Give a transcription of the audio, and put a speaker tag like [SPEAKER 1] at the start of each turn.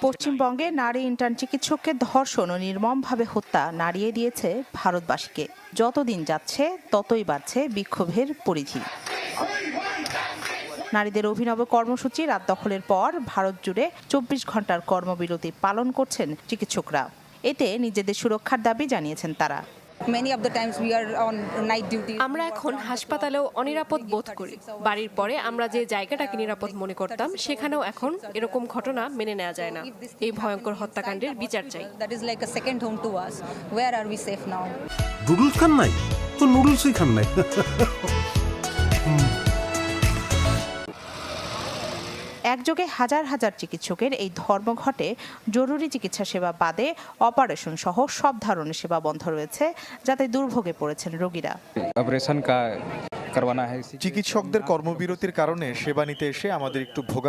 [SPEAKER 1] পশ্চিমবঙ্গে নারী ইন্টার্ন চিকিৎসককে ধর্ষণ ও নির্মমভাবে হত্যা নাড়িয়ে দিয়েছে ভারতবাসীকে। যতদিন যাচ্ছে ততই বাড়ছে বিক্ষোভের পরিধি। নারীদের অভিনব কর্মসূচি রাত দখলের পর ভারত জুড়ে ২৪ ঘন্টার কর্মবিরতি পালন করছেন চিকিৎসকরা। এতে নিজেদের সুরক্ষার দাবি জানিয়েছেন তারা।
[SPEAKER 2] আমরা এখন হাসপাতালেও অনিরাপদ বোধ করি। বাড়ির পরে আমরা যে জায়গাটাকে নিরাপদ মনে করতাম সেখানেও এখন এরকম ঘটনা মেনে নেওয়া যায় না। এই ভয়ঙ্কর হত্যাকাণ্ডের বিচার চাই।
[SPEAKER 3] নুডলস খান নাই তো নুডলসই খান নাই।
[SPEAKER 1] একযোগে হাজার হাজার চিকিৎসকের এই ধর্মঘটে জরুরি চিকিৎসা সেবা বাদে অপারেশন সহ সব ধরনের সেবা বন্ধ রয়েছে, যাতে দুর্ভোগে পড়েছেন রোগীরা।
[SPEAKER 4] চিকিৎসকদের কর্মবিরতির কারণে সেবা নিতে এসে আমাদের একটু ভোগান্তি